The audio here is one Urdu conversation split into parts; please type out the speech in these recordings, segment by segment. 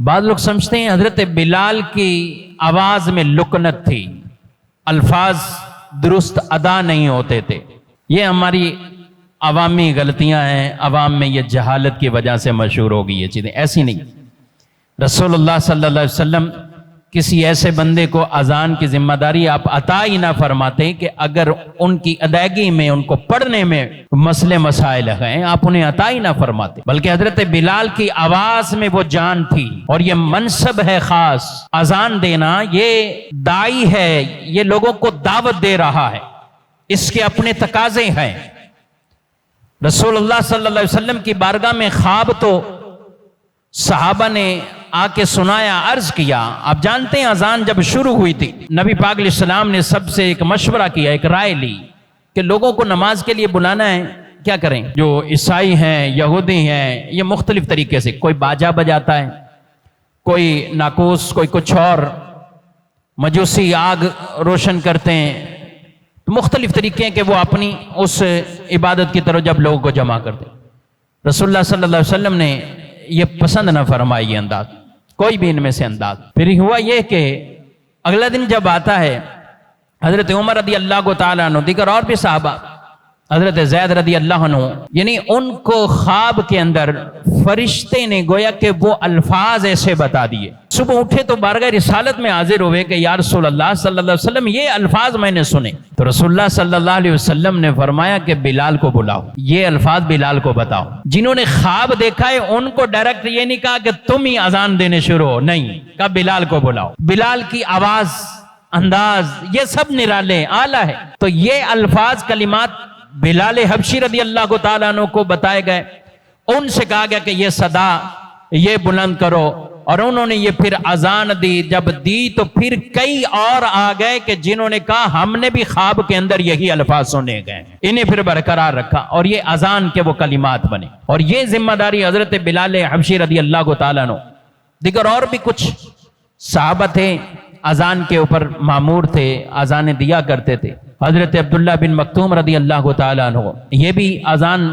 بعض لوگ سمجھتے ہیں حضرت بلال کی آواز میں لکنت تھی، الفاظ درست ادا نہیں ہوتے تھے۔ یہ ہماری عوامی غلطیاں ہیں، عوام میں یہ جہالت کی وجہ سے مشہور ہو گئی یہ چیزیں، ایسی نہیں۔ رسول اللہ صلی اللہ علیہ وسلم کسی ایسے بندے کو اذان کی ذمہ داری آپ عطا ہی نہ فرماتے کہ اگر ان کی ادائیگی میں، ان کو پڑھنے میں مسئلے مسائل ہیں، آپ انہیں عطا ہی نہ فرماتے، بلکہ حضرت بلال کی آواز میں وہ جان تھی، اور یہ منصب ہے خاص۔ اذان دینا یہ داعی ہے، یہ لوگوں کو دعوت دے رہا ہے، اس کے اپنے تقاضے ہیں۔ رسول اللہ صلی اللہ علیہ وسلم کی بارگاہ میں خواب تو صحابہ نے آ کے سنایا، عرض کیا۔ آپ جانتے ہیں اذان جب شروع ہوئی تھی، نبی پاک علیہ السلام نے سب سے ایک مشورہ کیا، ایک رائے لی کہ لوگوں کو نماز کے لیے بلانا ہے، کیا کریں؟ جو عیسائی ہیں، یہودی ہیں، یہ مختلف طریقے سے، کوئی باجا بجاتا ہے، کوئی ناقوس، کوئی کچھ اور، مجوسی آگ روشن کرتے ہیں، مختلف طریقے ہیں کہ وہ اپنی اس عبادت کی طرف جب لوگوں کو جمع کرتے ہیں۔ رسول اللہ صلی اللہ علیہ وسلم نے یہ پسند نہ فرمائی، یہ انداز، کوئی بھی ان میں سے انداز۔ پھر ہوا یہ کہ اگلا دن جب آتا ہے، حضرت عمر رضی اللہ تعالیٰ عنہ، دیگر اور بھی صحابہ، حضرت زید رضی اللہ عنہ، یعنی ان کو خواب کے اندر فرشتے نے گویا کہ وہ الفاظ ایسے بتا دیے۔ صبح اٹھے تو بارگاہ رسالت میں حاضر ہوئے کہ یا رسول اللہ صلی اللہ علیہ وسلم یہ الفاظ میں نے سنے۔ تو رسول اللہ صلی اللہ علیہ وسلم نے فرمایا کہ بلال کو بلاؤ، یہ الفاظ بلال کو بتاؤ۔ جنہوں نے خواب دیکھا ہے ان کو ڈائریکٹ یہ نہیں کہا کہ تم ہی اذان دینے شروع ہو، نہیں، کہا بلال کو بلاؤ۔ بلال کی آواز، انداز، یہ سب نرالے اعلیٰ ہے۔ تو یہ الفاظ، کلمات بلال حبشی رضی اللہ تعالیٰ عنہ کو بتائے گئے، ان سے کہا گیا کہ یہ صدا یہ بلند کرو، اور انہوں نے یہ پھر اذان دی۔ جب دی تو پھر کئی اور آ گئے کہ جنہوں نے کہا ہم نے بھی خواب کے اندر یہی الفاظ سنے گئے، انہیں پھر برقرار رکھا، اور یہ اذان کے وہ کلمات بنے۔ اور یہ ذمہ داری حضرت بلال حبشی رضی اللہ تعالیٰ عنہ، دیگر اور بھی کچھ صحابہ تھے اذان کے اوپر مامور تھے، اذانیں دیا کرتے تھے۔ حضرت عبداللہ بن مکتوم رضی اللہ تعالیٰ عنہ، یہ بھی اذان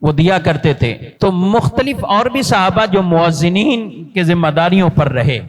وہ دیا کرتے تھے۔ تو مختلف اور بھی صحابہ جو مؤذنین کے ذمہ داریوں پر رہے،